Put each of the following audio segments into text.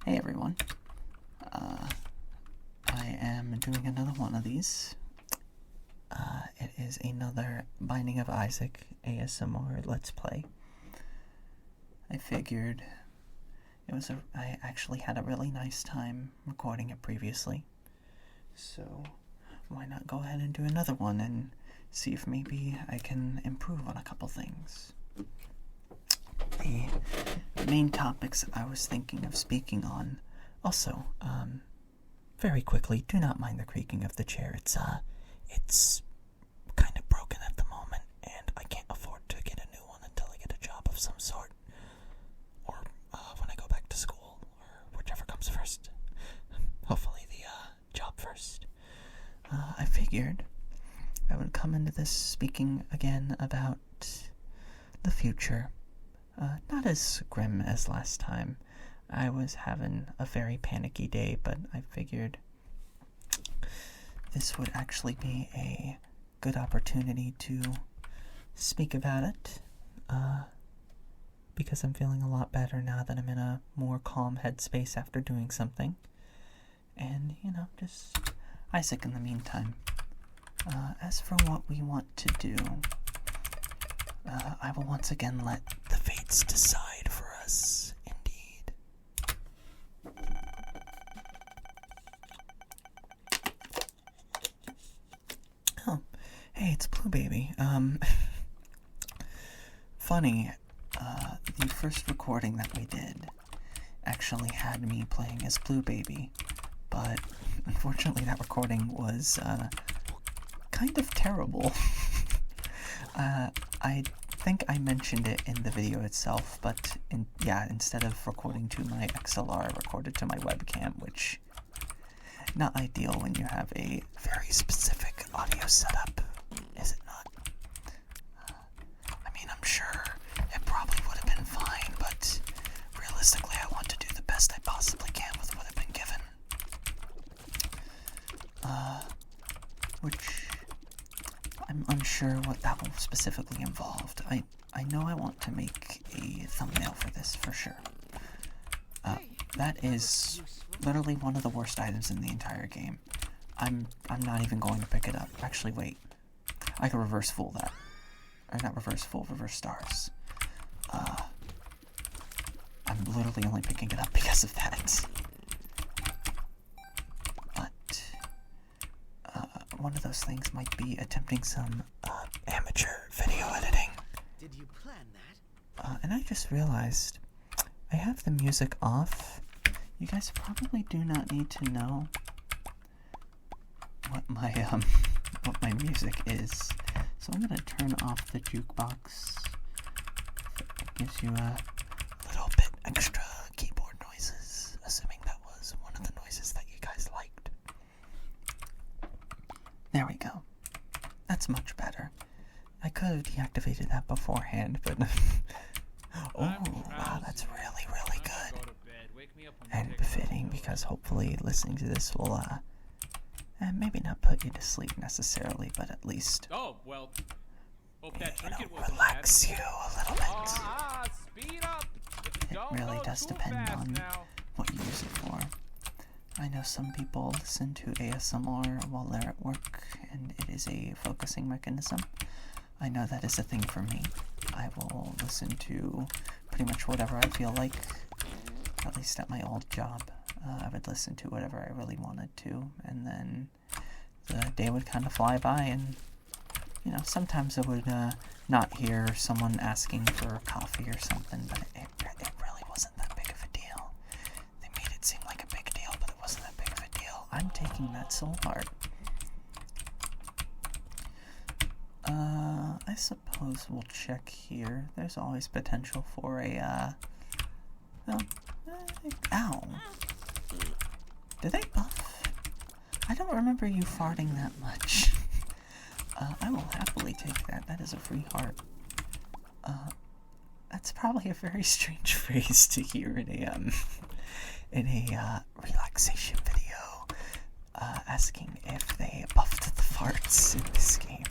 Hey everyone, I am doing another one of these. It is another Binding of Isaac ASMR Let's Play. I figured I actually had a really nice time recording it previously, so why not go ahead and do another one and see if maybe I can improve on a couple things. The main topics I was thinking of speaking on. Also, very quickly, do not mind the creaking of the chair. It's kind of broken at the moment, and I can't afford to get a new one until I get a job of some sort, or when I go back to school, or whichever comes first. Hopefully the job first. I figured I would come into this speaking again about the future. Not as grim as last time. I was having a very panicky day, but I figured this would actually be a good opportunity to speak about it, because I'm feeling a lot better now that I'm in a more calm headspace after doing something. And, just Isaac in the meantime. As for what we want to do, I will once again let the fates decide for us, indeed. Oh, hey, it's Blue Baby. Funny, the first recording that we did actually had me playing as Blue Baby, but unfortunately that recording was, kind of terrible. I think I mentioned it in the video itself, but instead of recording to my XLR, I recorded to my webcam, which not ideal when you have a very specific audio setup, is it not? I mean, I'm sure it probably would have been fine, but realistically I want to do the best I possibly can with what I've been given. Which I'm unsure what that will specifically involve. I know I want to make a thumbnail for this for sure. That is literally one of the worst items in the entire game. I'm not even going to pick it up. Actually, wait. I can reverse fool that. Or not reverse fool, reverse stars. I'm literally only picking it up because of that. One of those things might be attempting some amateur video editing. Did you plan that? And I just realized I have the music off. You guys probably do not need to know what my music is. So I'm gonna turn off the jukebox. It gives you a little bit extra keyboard noises, assuming that was one of the noises that you guys liked. There we go. That's much better. I could have deactivated that beforehand, but oh, wow, that's really, really good. And befitting, because hopefully listening to this will, maybe not put you to sleep necessarily, but at least, relax you a little bit. It really does depend on what you use it for. I know some people listen to ASMR while they're at work, and it is a focusing mechanism. I know that is a thing for me. I will listen to pretty much whatever I feel like, at least at my old job. I would listen to whatever I really wanted to, and then the day would kind of fly by, and, sometimes I would not hear someone asking for coffee or something, but it really wasn't that big of a deal. They made it seem like a big deal, but it wasn't that big of a deal. I'm taking that so hard. I suppose we'll check here. There's always potential for a, ow. Did they buff? I don't remember you farting that much. I will happily take that. That is a free heart. That's probably a very strange phrase to hear in a relaxation video, asking if they buffed the farts in this game.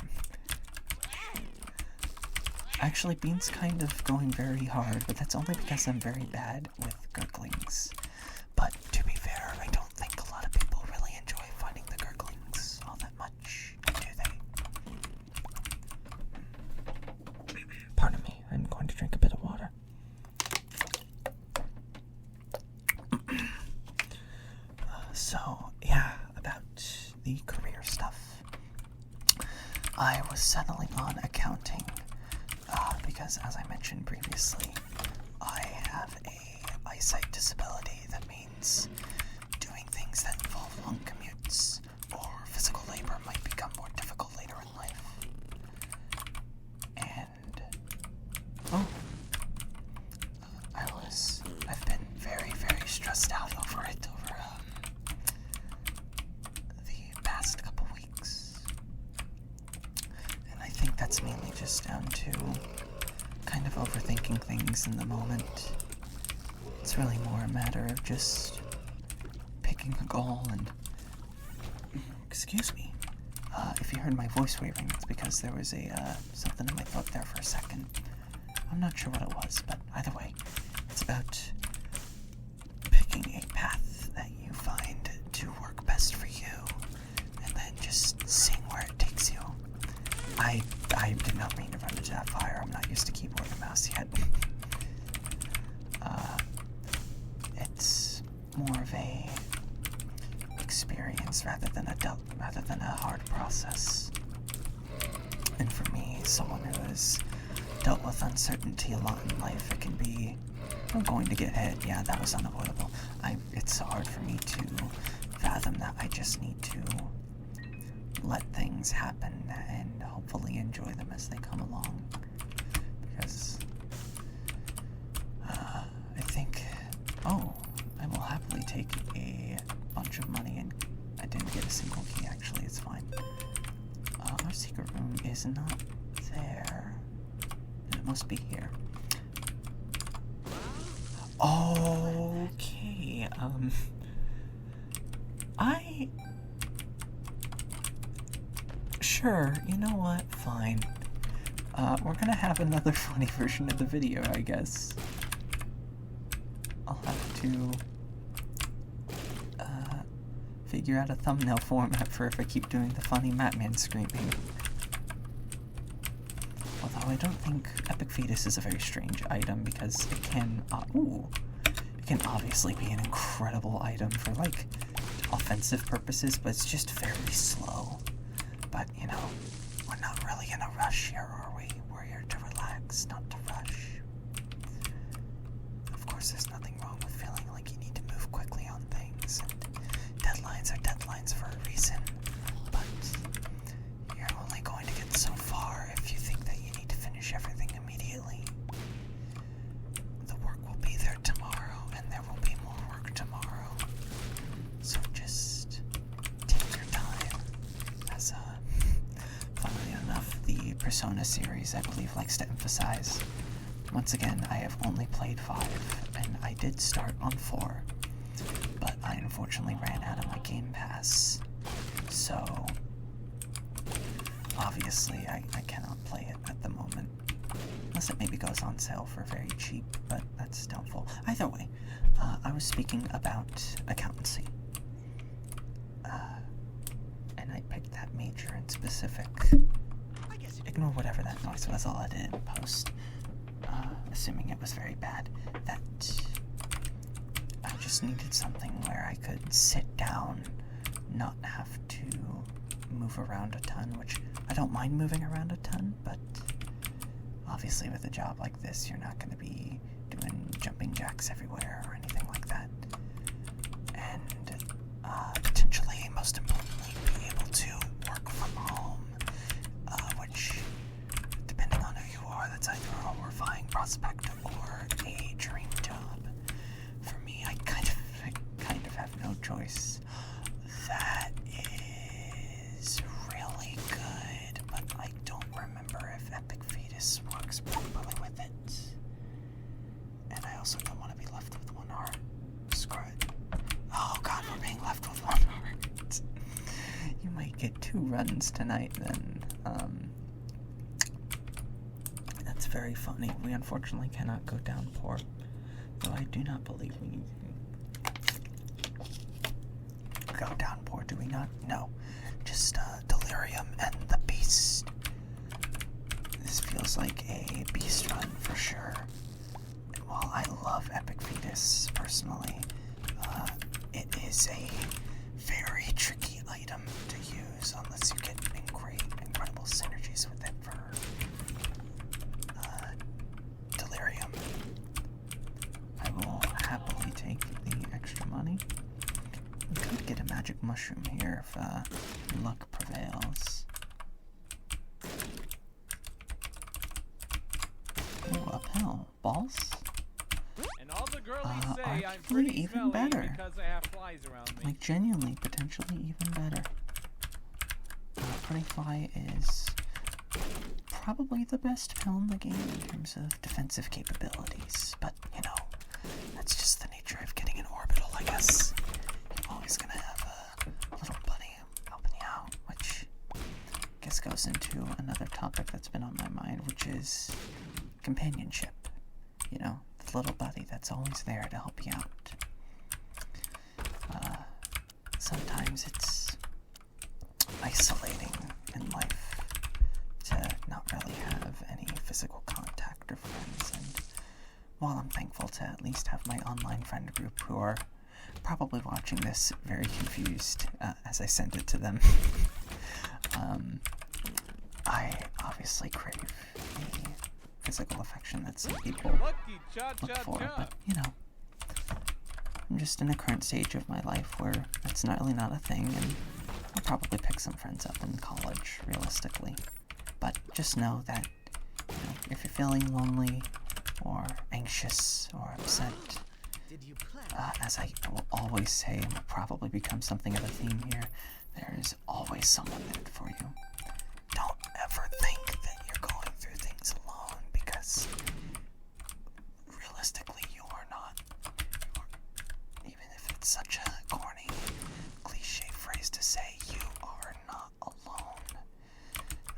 Actually, Bean's kind of going very hard, but that's only because I'm very bad with gurglings. But to be fair, I don't think a lot of people really enjoy fighting the gurglings all that much, do they? Pardon me, I'm going to drink a bit of water. So, yeah, about the career stuff. I was settling on accounting because, as I mentioned previously, I have a eyesight disability. That means doing things that involve long commutes or physical labor might become more difficult later in life. And, I've been very, very stressed out over it over the past couple weeks. And I think that's mainly just down to kind of overthinking things in the moment. It's really more a matter of just picking a goal and... Excuse me. If you heard my voice wavering, it's because there was something in my throat there for a second. I'm not sure what it was, but either way, it's about picking a path that you find to work best for you, and then just seeing where it takes you. I did not mean to run into that fire. I'm not used to keyboard and mouse yet. It's more of a experience rather than a hard process. And for me, someone who has dealt with uncertainty a lot in life, it can be, I'm going to get hit. Yeah, that was unavoidable. It's hard for me to fathom that. I just need to let things happen and hopefully enjoy them as they come along. Because I think, I will happily take a bunch of money, and I didn't get a single key. Actually, it's fine. Our secret room is not there. It must be here. Okay, Sure, you know what? Fine. We're gonna have another funny version of the video, I guess. I'll have to, figure out a thumbnail format for if I keep doing the funny Matman screaming. Although I don't think Epic Fetus is a very strange item because it can, it can obviously be an incredible item for, like, offensive purposes, but it's just very slow. But, you know, we're not really in a rush here, are we? We're here to relax, not to rush. Of course, there's nothing wrong with feeling like you need to move quickly on things, and deadlines are deadlines for a reason, but you're only going to get so far if you think that you need to finish everything immediately. The work will be there tomorrow, and there will be more work tomorrow. So just take your time. As funnily enough, the Persona series, I believe, likes to emphasize. Once again, I have only played 5, and I did start on 4, but I unfortunately ran out of my Game Pass, so obviously I cannot play it at the moment, unless it maybe goes on sale for very cheap, but that's doubtful. Either way, I was speaking about accountancy, and I picked that major in specific. Ignore whatever that noise was, I'll edit it in post. Assuming it was very bad, that I just needed something where I could sit down, not have to move around a ton, which I don't mind moving around a ton, but obviously with a job like this, you're not going to be doing jumping jacks everywhere or anything like that. And potentially, most importantly, be able to work from home, which, depending on who you are, that's either a horrifying prospect or a dream job. For me, I kind of have no choice. That is really good, but I don't remember if Epic Fetus works properly with it. And I also don't want to be left with one heart. Screw it. Oh god, we're being left with one heart. You might get 2 runs tonight then. That's very funny. We unfortunately cannot go down port, though I do not believe we go downpour, do we not? No. Just delirium and the beast. This feels like a beast run for sure. And while I love Epic Fetus personally, it is a very tricky item to use unless you get incredible synergies with it for delirium. I will happily take the extra money. We could get a magic mushroom here if luck prevails. Ooh, uphill. Balls? And all the girlies say I'm arguably pretty even smelly better. because I have flies around me. Like, genuinely, potentially even better. Pretty Fly is probably the best pill in the game in terms of defensive capabilities, but, you know, that's just the nature of getting an orbital, I guess. You're always gonna have a little buddy helping you out, which I guess goes into another topic that's been on my mind, which is companionship. You know, the little buddy that's always there to help you out. Sometimes it's isolating in life to not really have any physical contact or friends, and while I'm thankful to at least have my online friend group who are probably watching this very confused as I send it to them, I obviously crave the physical affection that some people look for, but you know, I'm just in a current stage of my life where that's really not a thing, and I'll probably pick some friends up in college, realistically. But just know that, you know, if you're feeling lonely or anxious or upset, as I will always say, and will probably become something of a theme here, there is always someone there for you. Don't ever think that you're going through things alone, because realistically you are not. Even if it's such a corny, cliche phrase to say, you are not alone.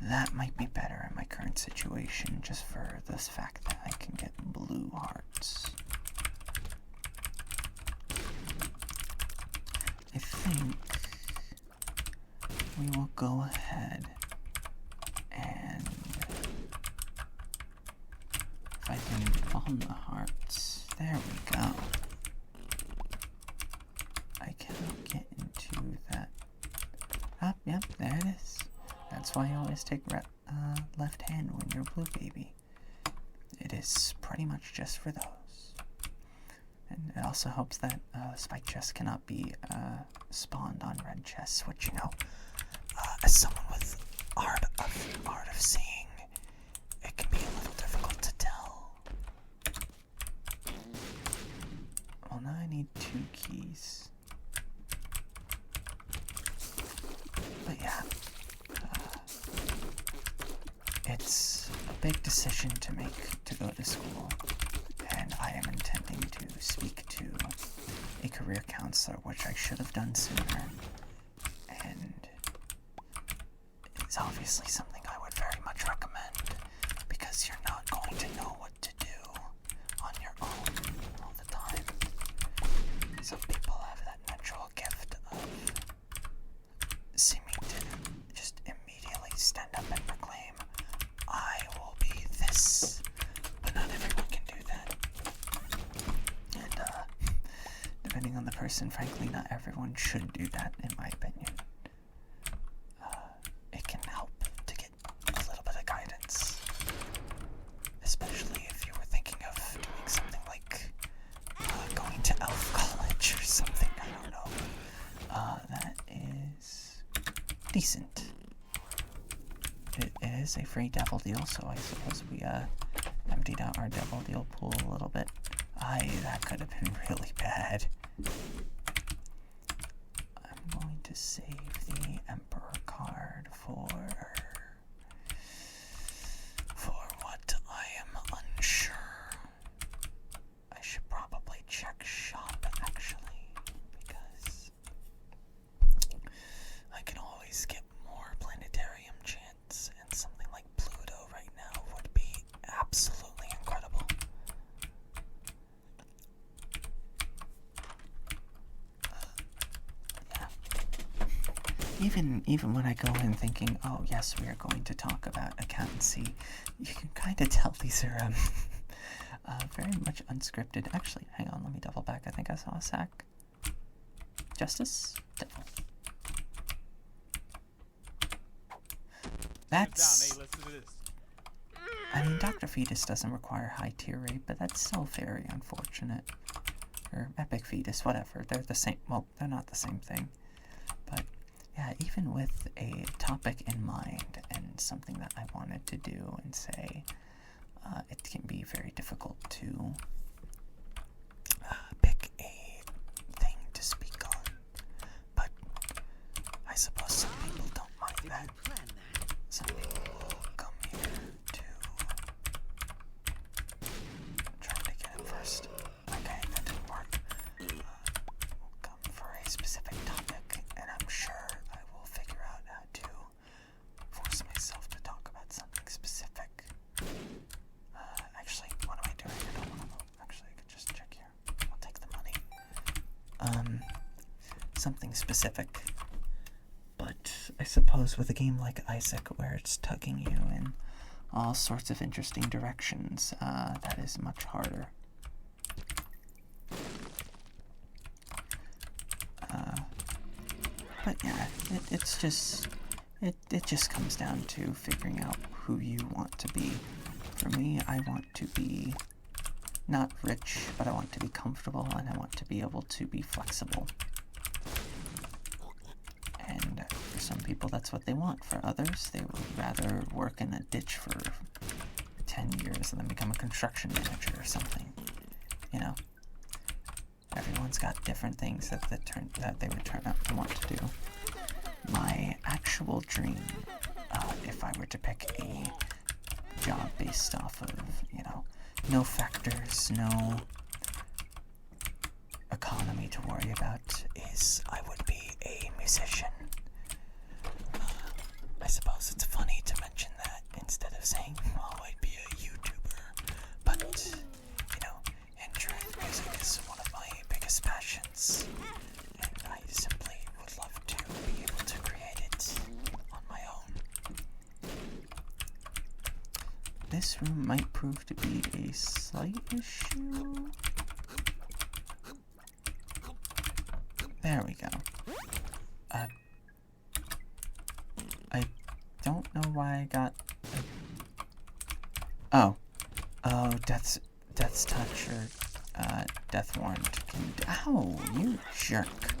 That might be better in my current situation, just for this fact that I can get blue hearts. I think we will go ahead and if I can farm the hearts, there we go. I cannot get into that. Ah, yep, there it is. That's why you always take left hand when you're blue, baby. It is pretty much just for those. And it also helps that spike chests cannot be spawned on red chests, which, you know, as someone with art of seeing, it can be a little difficult to tell. Well, now I need 2 keys. But yeah, it's a big decision to make to go to school, and I am intending to speak to a career counselor, which I should have done sooner, and it's obviously something I would very much recommend, because you're not going to know what to do on your own all the time. Some people have that natural gift of seeming to just immediately stand up and proclaim, I will be this, but not everyone can do that. And depending on the person, frankly, not everyone should do that, in my opinion. It can help to get a little bit of guidance, especially if you were thinking of doing something like going to elf college or something. I don't know. That is decent. It is a free devil deal, so I suppose we emptied out our devil deal pool a little bit. That could have been really bad. I'm going to save the Emperor card for what I am unsure. I should probably check shop, actually, because I can always get more planetarium chance, and something like Pluto right now would be absolutely incredible. Yeah, even when I go in thinking, oh yes, we are going to talk about accountancy, you can kind of tell these are very much unscripted. Actually, hang on, let me double back. I think I saw a sack. Justice? Devil. That's... Hey, listen to this. I mean, Dr. Fetus doesn't require high tier rate, but that's still very unfortunate. Or Epic Fetus, whatever. They're the same. Well, they're not the same thing. But, yeah, even with a topic in mind and something that I wanted to do and say, it can be very difficult to pick a thing to speak on. But I suppose some people don't mind that. Some people will come here to try to get it first. Okay, that didn't work. We'll come for a specific topic, and I'm sure I will figure out how to force myself to talk about something specific. Actually, what am I doing? I don't want to vote. Actually, I could just check here. I'll take the money. Something specific. But I suppose with a game like Isaac, where it's tugging you in all sorts of interesting directions, that is much harder. But yeah, it just comes down to figuring out who you want to be. For me, I want to be not rich, but I want to be comfortable, and I want to be able to be flexible. And for some people, that's what they want. For others, they would rather work in a ditch for 10 years and then become a construction manager or something. You know? Everyone's got different things that they would turn out to want to do. My actual dream, if I were to pick a job based off of, you know, no factors, no economy to worry about, is I would be a musician. I suppose it's funny to mention that instead of saying, well, I'd be a YouTuber. But, you know, in truth, music is one of my biggest passions. And I simply would love to be able to create it on my own. This room might prove to be a slight issue. There we go. I don't know why I got... Oh, Death's Touch or Death Warrant. Ow, you jerk.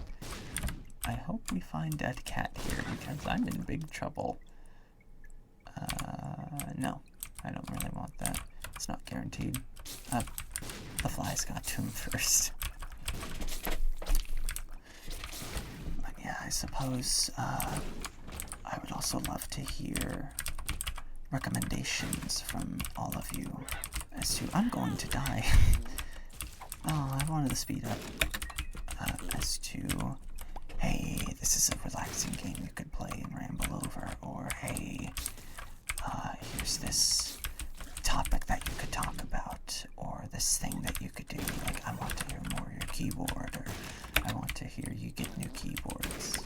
I hope we find Dead Cat here, because I'm in big trouble. No, I don't really want that. It's not guaranteed. The flies got to him first. But yeah, I suppose, I would also love to hear recommendations from all of you as to... I'm going to die. Oh, I wanted to speed up. As to, hey, this is a relaxing game you could play and ramble over, or hey, here's this topic that you could talk about, or this thing that you could do. Like, I want to hear more of your keyboard, or I want to hear you get new keyboards.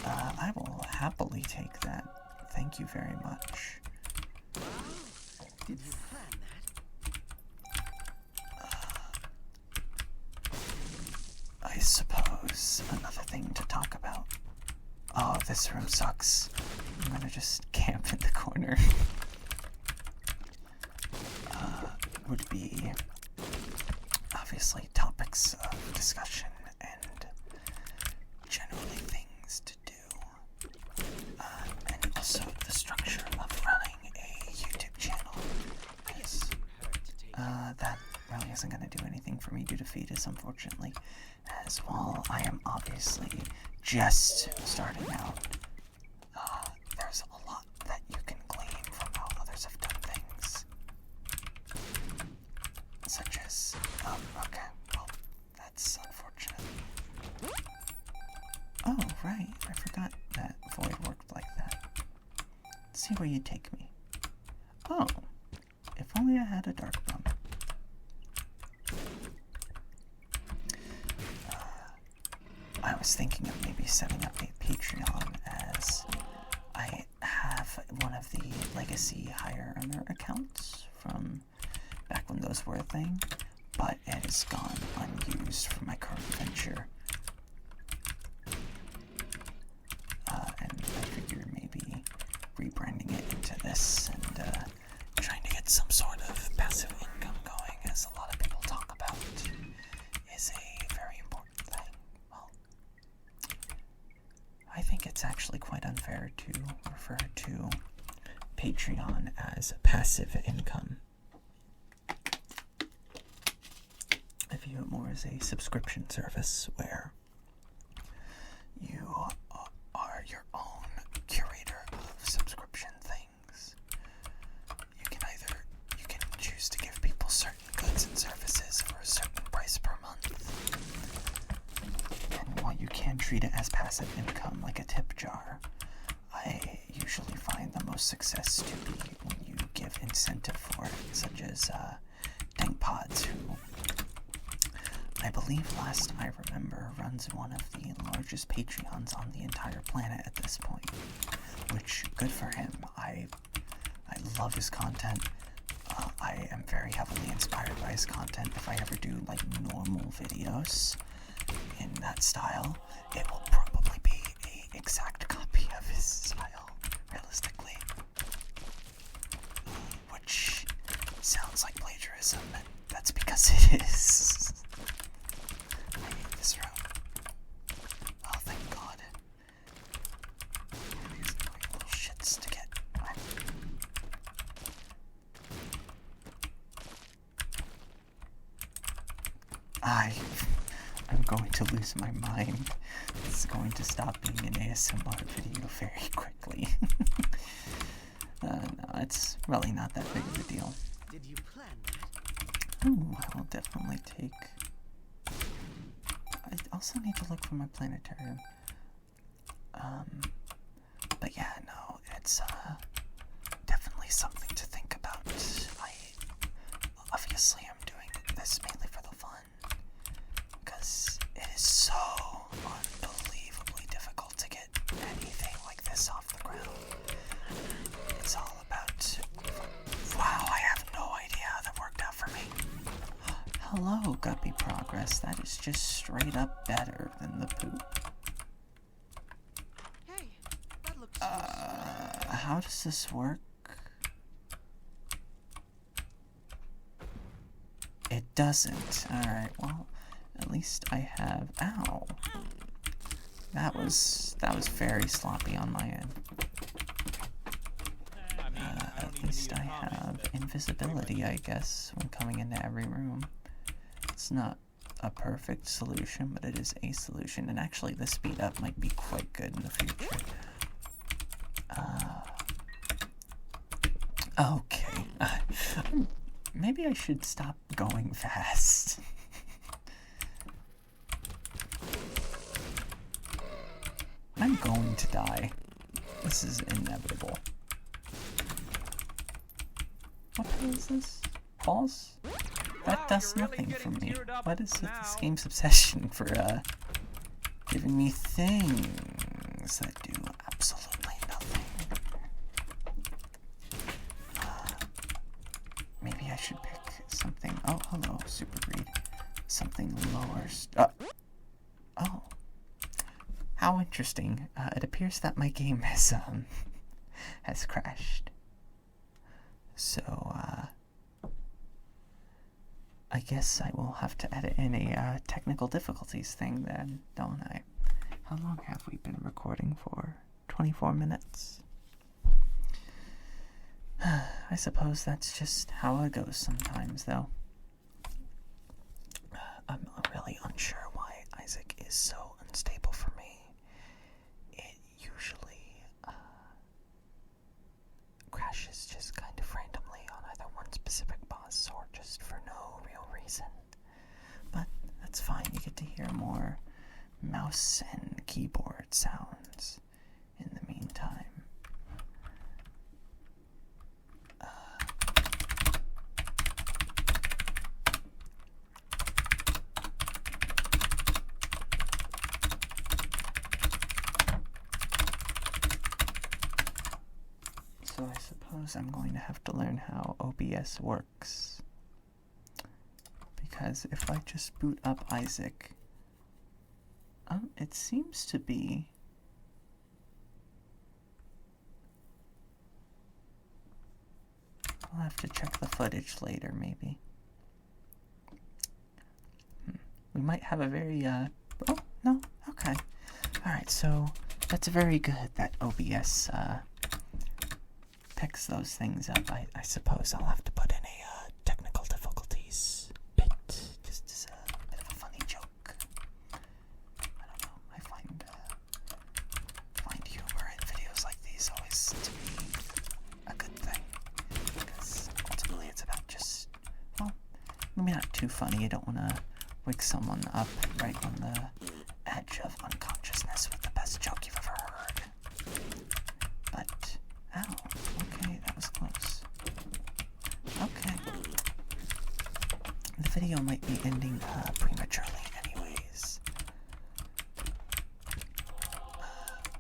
I will happily take that. Thank you very much. Did you plan that? I suppose another thing to talk about. Oh, this room sucks. I'm gonna just camp in the corner. Would be obviously topics of discussion and generally things to do. And also the structure of running a YouTube channel. Because that really isn't going to do anything for me due to Fetus, unfortunately. As while I am obviously just starting out, there's a lot that you can glean from how others have done things. Such as, okay, well, that's unfortunate. Oh, right, I forgot that void worked like that. Let's see where you take me. Oh, if only I had a dark bum. I was thinking of maybe setting up a Patreon, as I have one of the legacy higher earner accounts from back when those were a thing, but it has gone unused for my current venture. And I figured maybe rebranding it into this and trying to get some sort of passive income going, as a lot of people talk about, is a very important thing. Well, I think it's actually quite unfair to refer to Patreon as passive income. I view it more as a subscription service where you are your own curator of subscription things. You can choose to give people certain goods and services for a certain price per month. And while you can treat it as passive income like a tip jar, I usually find the most success to be when you give incentive for it, such as Dank Pods, who I believe last I remember runs one of the largest Patreons on the entire planet at this point, which, good for him. I love his content. I am very heavily inspired by his content. If I ever do like normal videos in that style, it will probably be an exact copy of his style, realistically, which sounds like plagiarism, and that's because it is. I hate this room. Oh, thank God. These little shits to get. I'm going to lose my mind. This is going to stop being an ASMR video very quickly. No, it's really not that big of a deal. Did you plan that? Ooh, I will definitely take... I also need to look for my planetarium. But yeah, no, it's definitely something to think about. Obviously I'm doing this mainly for the fun, because it is so unbelievably difficult to get anything like this off the ground. It's all about, wow, I have no idea how that worked out for me. Hello, Guppy Progress. That is just straight up better than the poop. Hey, that looks How does this work? It doesn't. Alright, well, at least I have... Ow! That was very sloppy on my end. At least I have invisibility, I guess, when coming into every room. It's not a perfect solution, but it is a solution. And actually, the speed up might be quite good in the future. Okay. Maybe I should stop going fast. I'm going to die. This is inevitable. What the hell is this? Pause? That does nothing for me. What is this game's obsession for, giving me things that do absolutely nothing? Maybe I should pick something. Oh, hello, Super Greed. Something lower. Oh. How interesting. It appears that my game has crashed. So, I guess I will have to edit in a technical difficulties thing then, don't I? How long have we been recording for? 24 minutes? I suppose that's just how it goes sometimes, though. I'm really unsure why Isaac is so unstable for me. It usually crashes just kind of randomly on either one specific boss or just for no real reason. But that's fine, you get to hear more mouse and keyboard sounds in the meantime. suppose I'm going to have to learn how OBS works. Because if I just boot up Isaac, it seems to be... I'll have to check the footage later, maybe. We might have a very, oh, no, okay. Alright, so that's very good that OBS, picks those things up. I suppose I'll have to put in a, technical difficulties bit, just as a bit of a funny joke. I don't know, I find humor in videos like these always to be a good thing. Because ultimately it's about just, well, maybe not too funny. You don't want to wake someone up right on the edge of unconsciousness with the best joke you've ever heard. But, ow, okay, that was close. Okay. The video might be ending prematurely anyways.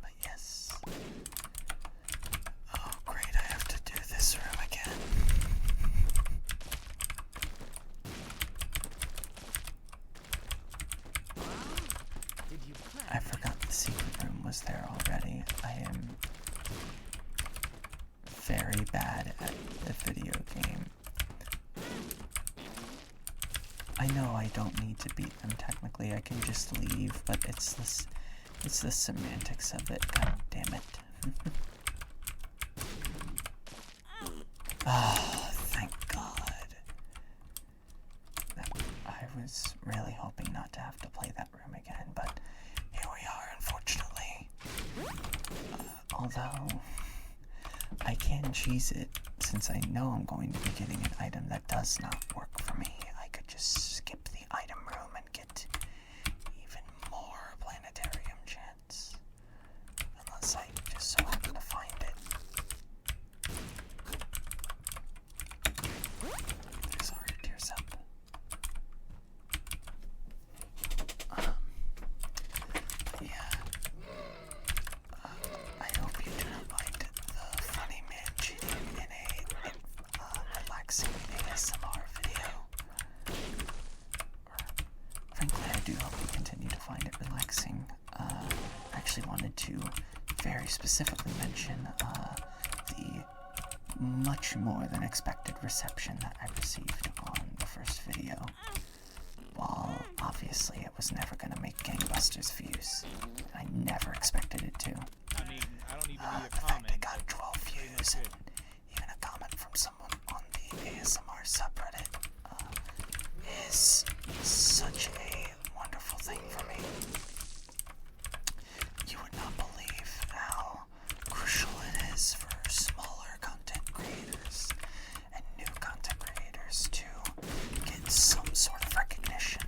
But yes. Oh great, I have to do this room again. I forgot the secret room was there already. I am very bad at the video game. I know I don't need to beat them technically, I can just leave, but it's the semantics of it, god damn it. Oh, thank God. I was really hoping not to have to play that room again, but here we are, unfortunately. Although, I can cheese it, since I know I'm going to be getting an item that does not work for me. I could just skip the item room and get even more planetarium chance. Unless I just so happen to find it. There's our tears up. Yeah. I hope you do not mind the funny man cheating in a relaxing ASMR video. Frankly, I do hope you continue to find it relaxing. I actually wanted to very specifically mention the much more than expected reception that I received on the first video. While obviously it was never going to make gangbusters views, I never expected it to. I mean, I don't even need a The fact comment. it got 12 views and even a comment from someone on the ASMR subreddit is such a wonderful thing for me. You would not believe how crucial it is for smaller content creators and new content creators to get some sort of recognition.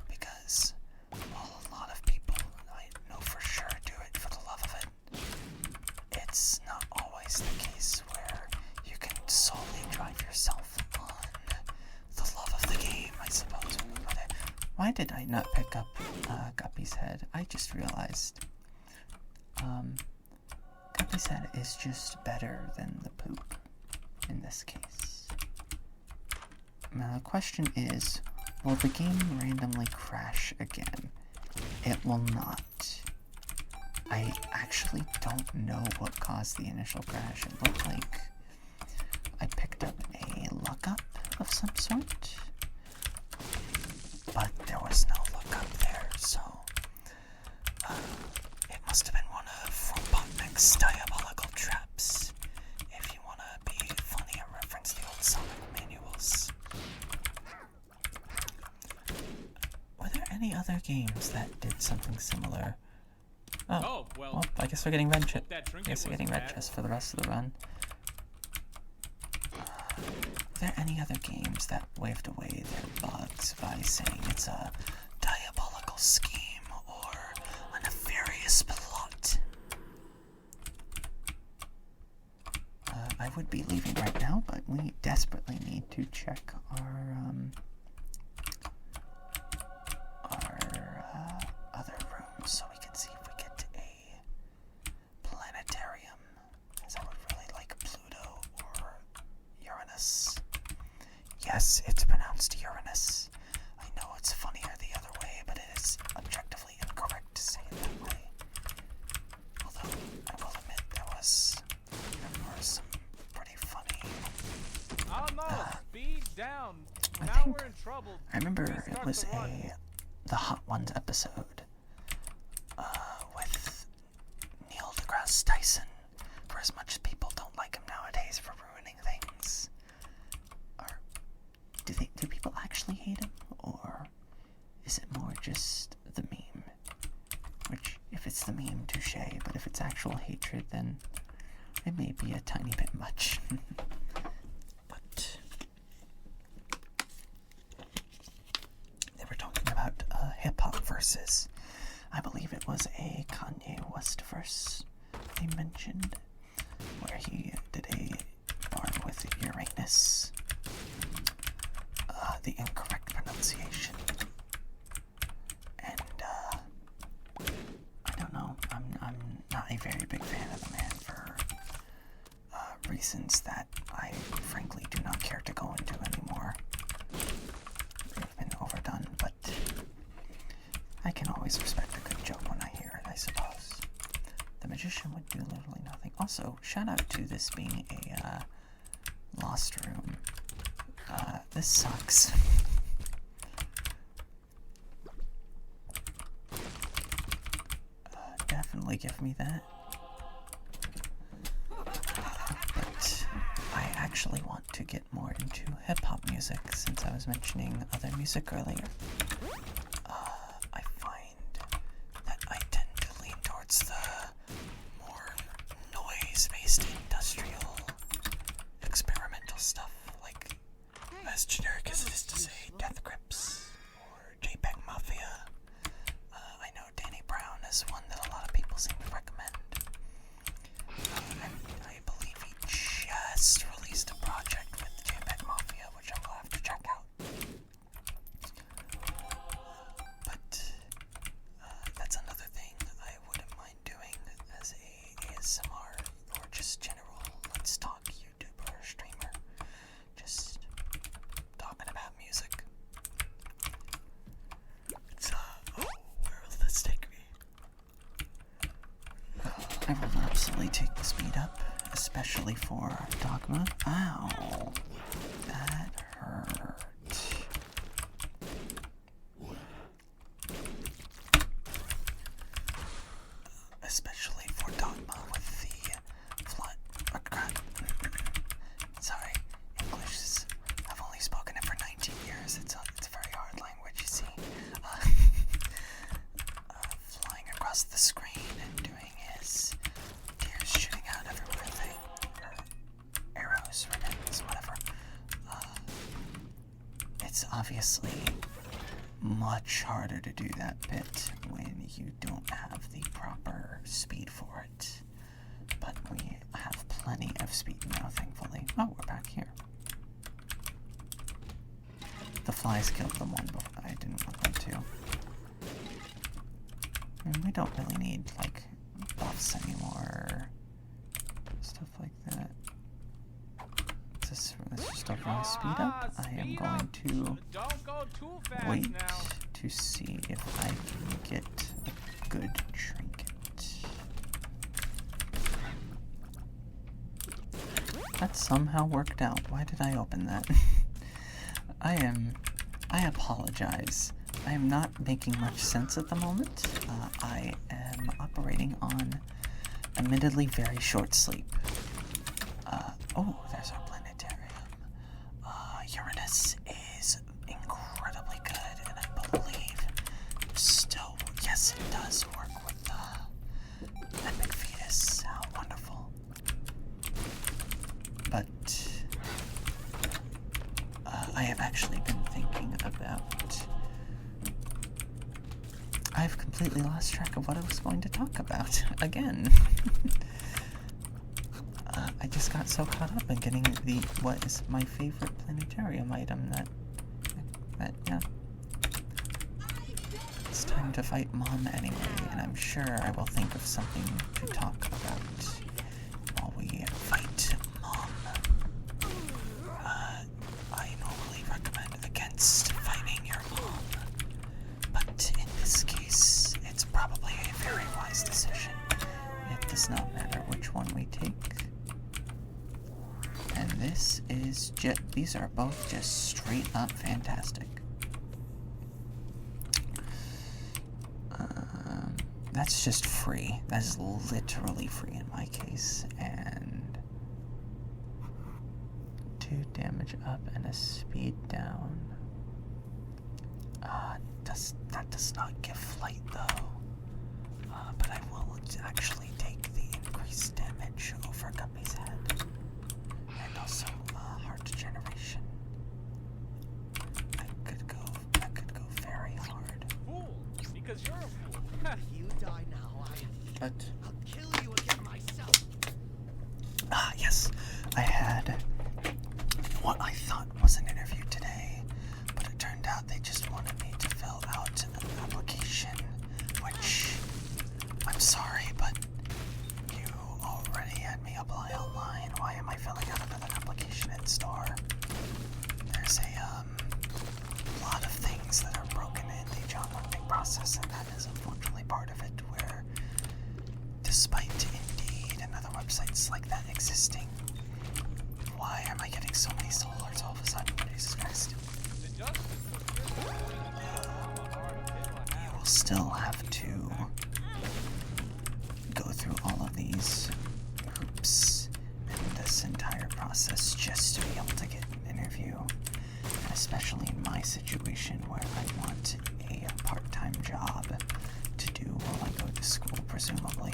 Because while a lot of people, I know for sure, do it for the love of it, it's not always the case where you can solely drive yourself on the love of the game, I suppose. Why did I not pick up Guppy's head? I just realized Guppy's head is just better than the poop in this case. Now the question is, will the game randomly crash again? It will not. I actually don't know what caused the initial crash. It looked like I picked up a lookup of some sort, but there was no lookup there, so it must have been one of Robotnik's diabolical traps, if you want to be funny and reference the old Sonic manuals. Were there any other games that did something similar? Oh, well, I guess we're getting red chest. that I trinket guess we're getting wasn't red bad. chest for the rest of the run. Were there any other games that waved away their bugs by saying it's a diabolical scheme or a nefarious plot? I would be leaving right now, but we desperately need to check our other rooms so we can see if we get a planetarium, as I would really like Pluto. yes, it's pronounced Uranus. I know it's funnier the other way, but it is objectively incorrect to say it that way. Although, I will admit, there were some pretty funny... Almost. Speed down. I Now think... we're in trouble. I remember Please it start was the run. the Hot Ones episode with Neil deGrasse Tyson. For as much as people don't like him nowadays for ruining things, or do people actually hate him, or is it more just the meme? Which, if it's the meme, touche, but if it's actual hatred, then it may be a tiny bit much. But they were talking about hip-hop verses. I believe it was a Kanye West verse they mentioned, where he did a bar with Uranus. The incorrect pronunciation. And, I don't know, I'm not a very big fan of the man for, reasons that I frankly do not care to go into anymore. They've been overdone, but I can always respect a good joke when I hear it, I suppose. The magician would do literally nothing. Also, shout out to this being a lost room. This sucks. Definitely give me that. But I actually want to get more into hip-hop music, since I was mentioning other music earlier. I find that I tend to lean towards the more noise-based industrial experimental stuff, like, as generic as it is to say, Death Grips or JPEG Mafia. I know Danny Brown is one that a lot of people seem to recommend. And I believe he just released a project with JPEG Mafia, which I will have to check out. But that's another thing I wouldn't mind doing as a ASMR or just general let's talk YouTuber or streamer. Just talking about music. It's where will this take me? I will absolutely take the speed up, especially for Dogma. Ow, that hurt. Especially for Dogma with the flood. Sorry, English is, I've only spoken it for 19 years. It's a very hard language, you see. Flying across the screen and doing his tears shooting out everywhere thing, or arrows, ribbons, whatever. It's obviously much harder to do that bit when you don't have the proper speed for it. But we have plenty of speed now, thankfully. Oh, we're back here. The flies killed the one before. I didn't want them to. I mean, we don't really need, like, buffs anymore. Stuff like that. Let's just overall speed up. I am going to Don't go too fast wait now. to see if I can get a good trinket. That somehow worked out. Why did I open that? I apologize. I am not making much sense at the moment. I am operating on admittedly very short sleep. Oh, there's our planetarium. Uranus is incredibly good, and I believe still, yes, it does work with the epic fetus. How wonderful. But I have actually been thinking about... I've completely lost track of what I was going to talk about again. I just got so caught up in getting what is my favorite planetarium item that yeah. It's time to fight Mom anyway, and I'm sure I will think of something to talk about while we fight Mom. I normally these are both just straight up fantastic. That's just free. That's literally free in my case. And 2 damage up and a speed down. That does not give flight though. But I will actually take the increased damage over Guppy's head. And also heart generation. I could go very hard. Fool, because you're a fool. You die now, But I'll kill you again myself. yes, I had what I thought was an interview today, but it turned out they just wanted me to fill out an application, which I'm sorry, but you already had me apply online. Why am I filling out another application in store? There's a lot of things that are broken in the job hunting process, and that is unfortunately part of it, where despite Indeed and other websites like that existing, why am I getting so many soul alerts all of a sudden? Jesus Christ. The justice of your You will still have to go through all of these hoops and this entire process just to be able to get an interview. And especially in my situation where I want a part-time job to do while I go to school, presumably.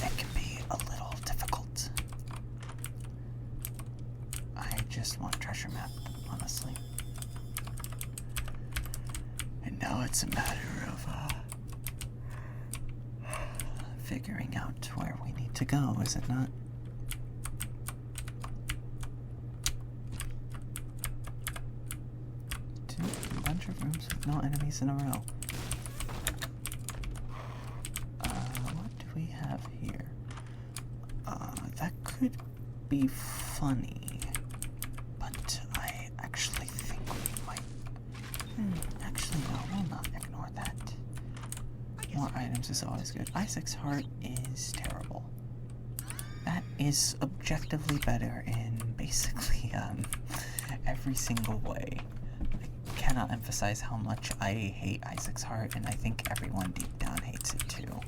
It can be a little difficult. I just want treasure map, honestly. And now it's a matter of figuring out where we need to go, is it not? A bunch of rooms with no enemies in a row. What do we have here? That could be funny, but I actually think we might... actually, no, we'll not ignore that. More items is always good. Isaac's heart is terrible. That is objectively better in basically every single way. I cannot emphasize how much I hate Isaac's heart, and I think everyone deep down hates it too.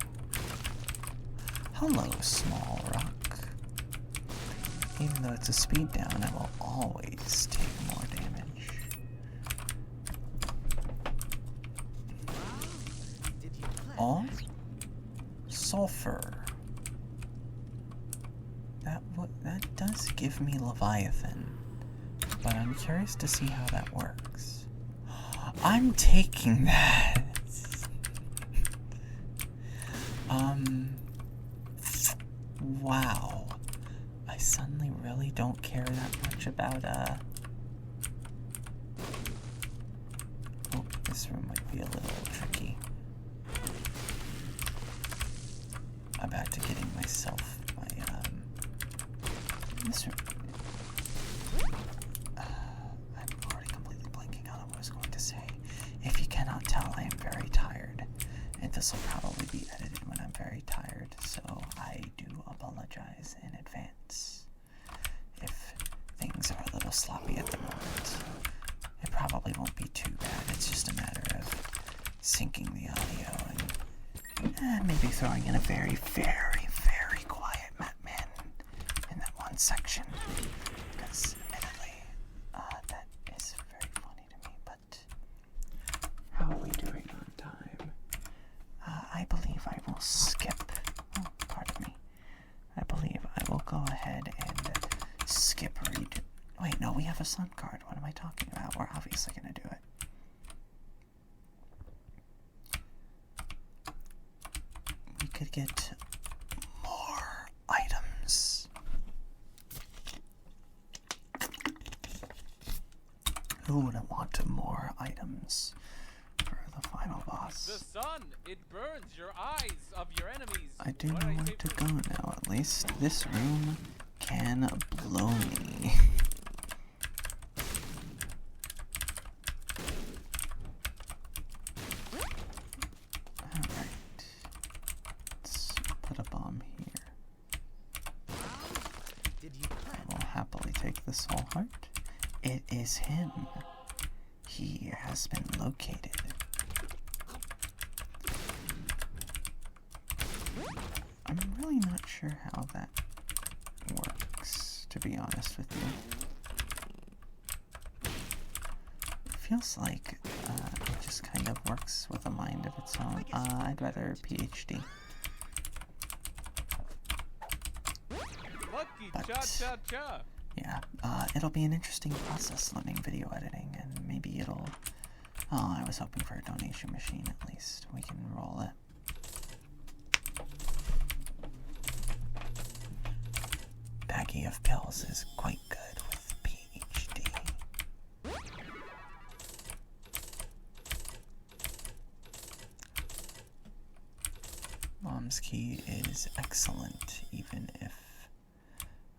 Hello, small rock. Even though it's a speed down, I will always take more damage. Oh? Sulfur. That does give me Leviathan, but I'm curious to see how that works. I'm taking that. Wow. I suddenly really don't care that much about oh, this room might be a little tricky. I'm back to getting myself my this room. I'm already completely blanking on what I was going to say. If you cannot tell, I am very tired, and this will probably be edited when I'm very tired, so I do apologize in advance if things are a little sloppy at the moment. It probably won't be too bad. It's just a matter of syncing the audio and maybe throwing in a very, very, very quiet Matman in that one section, because admittedly that is very funny to me. But how are we doing on time? I believe I will skip. Oh, pardon me. I believe I will go ahead and skip read. Wait, no, we have a sun card. What am I talking about? We're obviously going to do it. We could get more items. Who wouldn't want more items for the final boss? The sun, it burns your eyes of your enemies. I do What know did where say to first? go now, at least. This room can blow me. Alright. Let's put a bomb here. Did you plan? I will happily take the soul heart? It is him. He has been located. I'm really not sure how that works, to be honest with you. It feels like it just kind of works with a mind of its own. I'd rather PhD. Lucky But, cha-cha-cha. yeah, it'll be an interesting process learning video editing, and maybe it'll... Oh, I was hoping for a donation machine at least. We can roll it. Baggie of pills is quite good with PhD. Mom's key is excellent, even if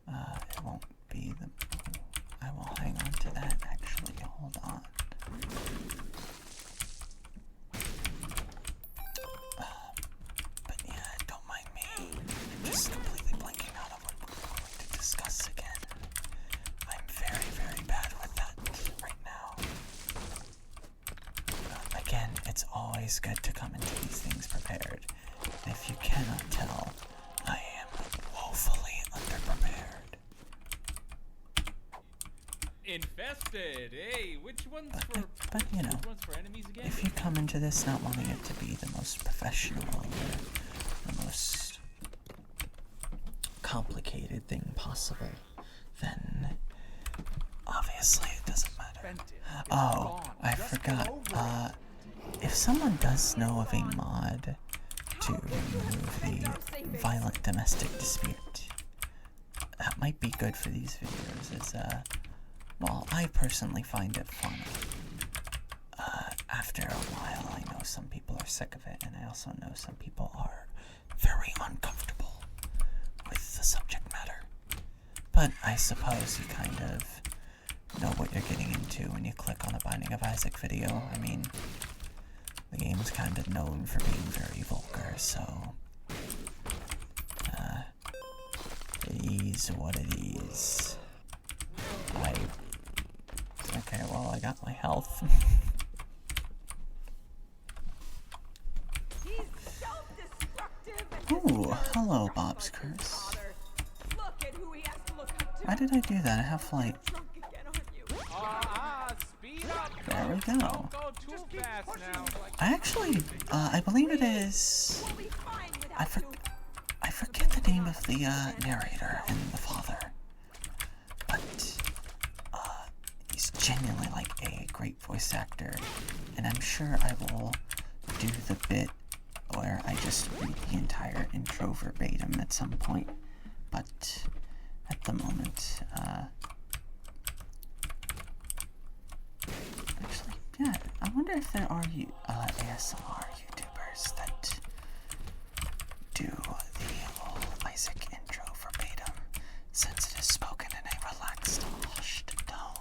it won't be the... I will hang on to that, actually. Hold on. But yeah, don't mind me. I'm just completely blanking out of what we're going to discuss again. I'm very, very bad with that right now. Again, it's always good to come into these things prepared. If you cannot tell, I am woefully underprepared. Infested. Hey, which one's But you know, which one's for enemies again? if you come into this not wanting it to be the most professional or the most complicated thing possible, then obviously it doesn't matter. Oh, I forgot. If someone does know of a mod to remove the violent domestic dispute, that might be good for these videos, well, I personally find it funny. After a while, I know some people are sick of it, and I also know some people are very uncomfortable with the subject matter. But I suppose you kind of know what you're getting into when you click on a Binding of Isaac video. I mean, the game's kind of known for being very vulgar, so... it is what it is. Okay, well, I got my health. Ooh, hello, Bob's Curse. Why did I do that? I have like... Speed up. There we go. Don't go too fast now. I actually, I believe it is... I forget the name of the narrator and the father. But, he's genuinely like a great voice actor. And I'm sure I will do the bit where I just read the entire intro verbatim at some point. But, at the moment, actually, yeah, I wonder if there are ASMR YouTubers that do the whole Isaac intro verbatim, since it is spoken in a relaxed, hushed tone.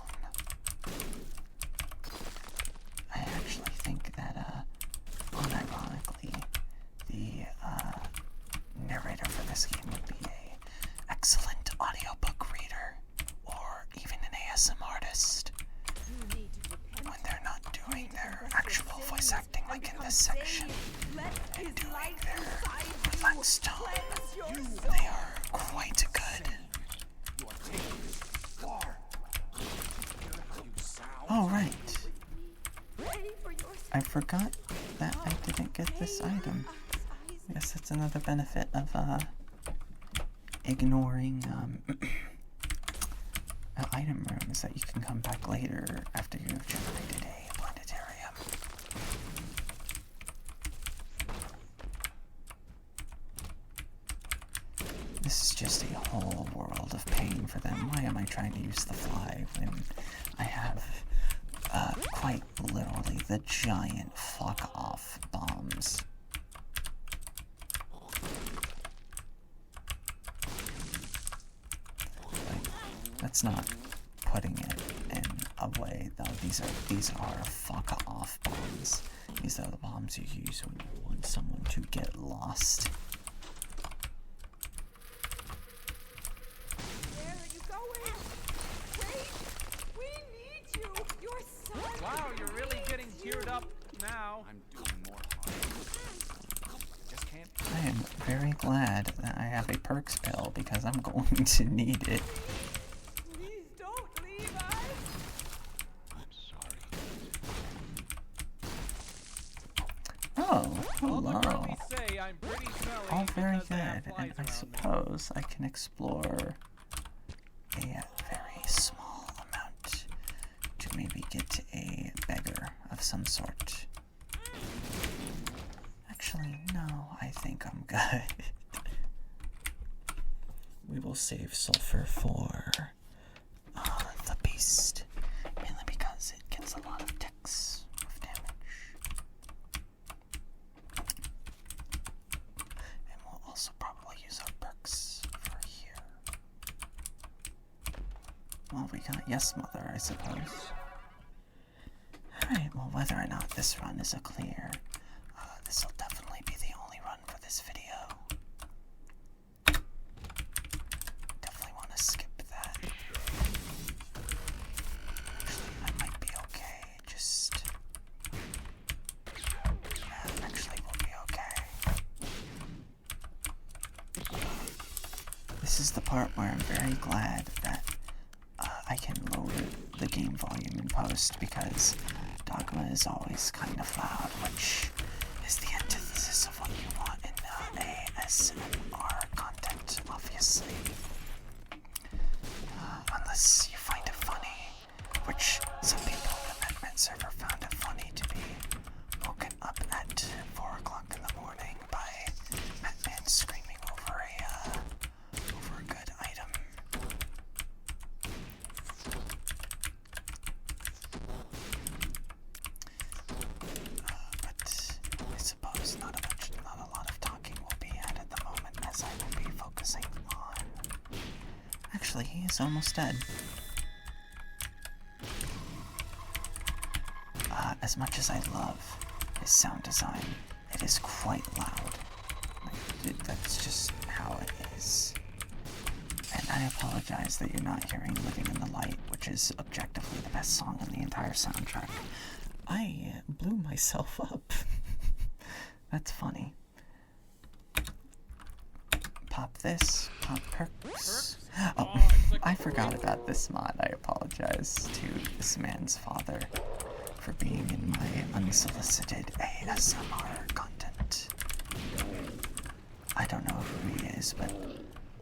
I actually think that, unironically, the narrator for this game would be a excellent audiobook reader, or even an ASMR artist, when they're not doing their actual voice acting like in this section, and doing their relaxed tone. They are quite good. Oh, right. I forgot that I didn't get this item. I guess that's another benefit of, ignoring, item rooms, that you can come back later after you've generated a planetarium. This is just a whole world of pain for them. Why am I trying to use the fly when I have, quite literally the giant fuck-off bombs? That's not putting it in a way, though. These are fuck-off bombs. These are the bombs you use when you want someone to get lost. Where are you going? now. I'm doing more harm. Just can't. I am very glad that I have a perks pill because I'm going to need it. Please don't leave us. I'm sorry. Oh, All the hello. girlies say I'm pretty smelly All very because I have good, flies and I around me. suppose I can explore a very small amount to maybe get a beggar of some sort. Actually, no, I think I'm good. We will save sulfur for the beast, mainly because it gets a lot of ticks of damage. And we'll also probably use our perks for here. Well, we got yes, mother, I suppose. Alright, well, whether or not this run is a clear, this will definitely be the only run for this video. Definitely want to skip that. Actually, I might be okay. Just. Yeah, actually, we'll be okay. This is the part where I'm very glad that I can lower the game volume in post because Dogma is always kind of loud, which is the antithesis of what you want in ASMR content, obviously. Unless you find it funny, which some people on the Medment server found it funny to be woken up at 4 o'clock in the morning by Medman screaming over a good item. But I suppose not a lot of talking will be had at the moment, as I will be focusing on. Actually, he is almost dead. As much as I love his sound design, it is quite loud. That's just how it is. And I apologize that you're not hearing Living in the Light, which is objectively the best song on the entire soundtrack. I blew myself up. That's funny. Pop this, pop perks. Oh, I forgot about this mod. I apologize to this man's father for being in my unsolicited ASMR content. I don't know who he is, but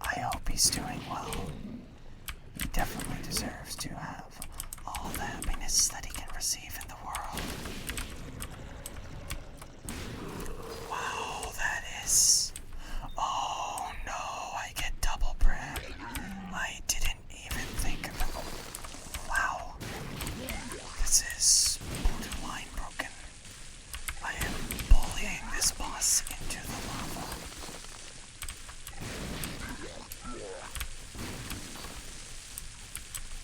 I hope he's doing well. He definitely deserves to have all the happiness that he can receive in the world. Wow, that is... Oh no, I get double brand. I didn't even think of it. Wow. This is borderline broken. I am bullying this boss into the lava.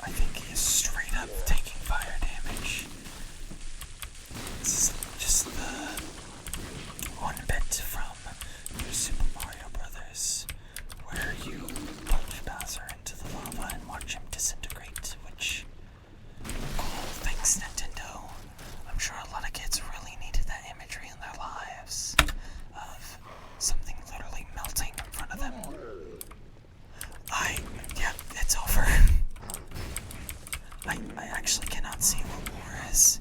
I think he is straight up taking fire damage. This is just the one bit from New Super Mario Brothers, where you punch Bowser into the lava and watch him disintegrate, which, cool, thanks Nintendo. I'm sure a lot of kids really needed that imagery in their lives, of something literally melting in front of them. Yep, it's over. I actually cannot see what war is.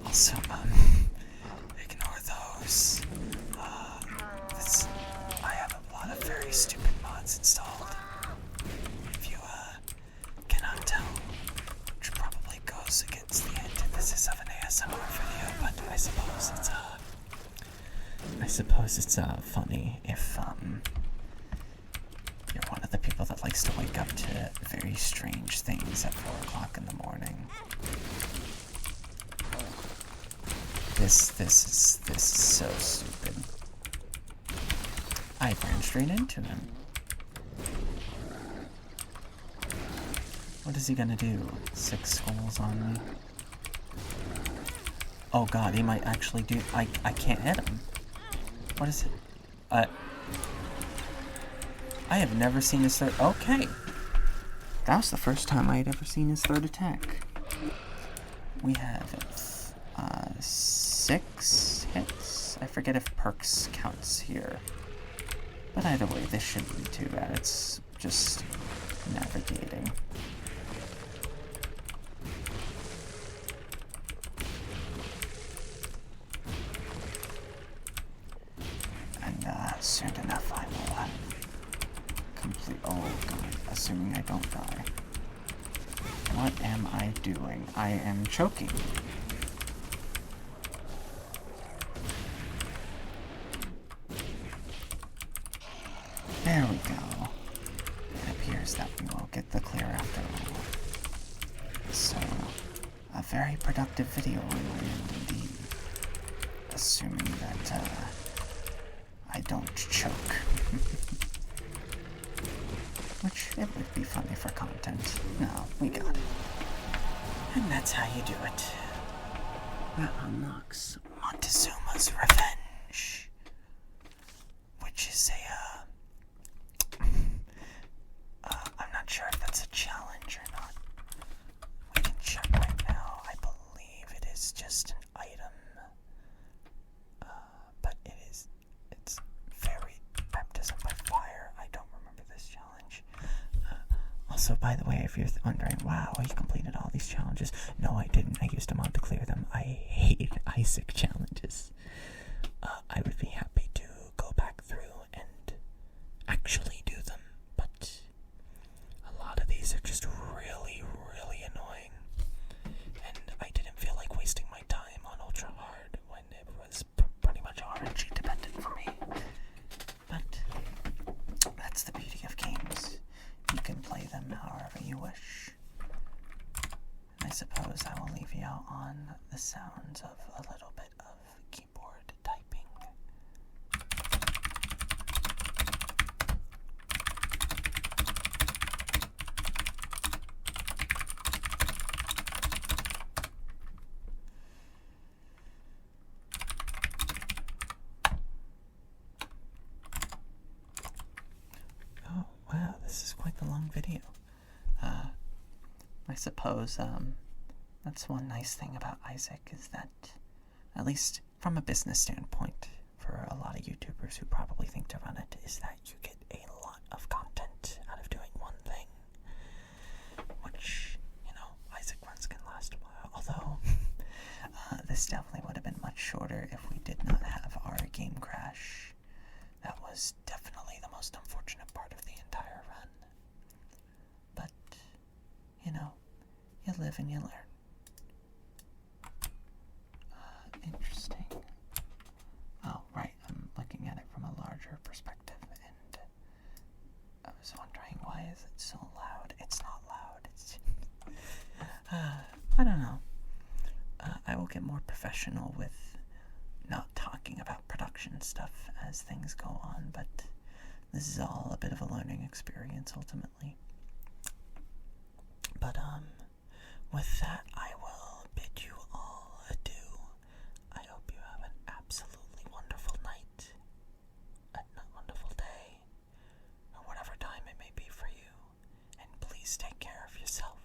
Also, ignore those. I have a lot of very stupid mods installed. If you, cannot tell, which probably goes against the antithesis of an ASMR video, but I suppose it's funny if, you're one of the people that likes to wake up to very strange things at 4 o'clock in the morning. This is so stupid. I ran straight into him. What is he gonna do? 6 skulls on me? Oh god, he might actually do... I can't hit him. What is it? I have never seen his third... Okay. That was the first time I had ever seen his third attack. We have 6 hits. I forget if perks counts here. But either way, this shouldn't be too bad. It's just navigating. And soon enough I will have complete... Oh god, assuming I don't die. What am I doing? I am choking. There we go. It appears that we will get the clear after all. So, a very productive video on my end indeed. Assuming that, I don't choke. Which, it would be funny for content. No, we got it. And that's how you do it. That unlocks Montezuma's Revenge. Which is I'm not sure if that's a challenge or not. We can check right now. I believe it is just an item. But it's very baptism by fire. I don't remember this challenge. Also, by the way, if you're wondering, wow, he completed all these challenges. No, I didn't. I used a mod to clear them. I hate Isaac challenges. I would be happy to go back through and actually do them, but a lot of these are just really, really annoying. And I didn't feel like wasting my time on Ultra Hard when it was pretty much RNG dependent for me. But that's the beauty of games. You can play them however you wish. And I suppose I will leave you out on the sounds of a little bit of keyboard typing. Oh, wow, this is quite the long video. I suppose, that's one nice thing about Isaac is that, at least from a business standpoint, for a lot of YouTubers who probably think to run it, is that you get a lot of content out of doing one thing. Which, you know, Isaac runs can last a while. Although, this definitely would have been much shorter if we did not have our game crash. That was definitely the most unfortunate part of the entire run. But, you know, you live and you learn. Interesting. Oh, right, I'm looking at it from a larger perspective, and I was wondering, why is it so loud? It's not loud, it's... I don't know. I will get more professional with not talking about production stuff as things go on, but this is all a bit of a learning experience, ultimately. But, with that, I will bid you all adieu. I hope you have an absolutely wonderful night, a wonderful day, or whatever time it may be for you, and please take care of yourself.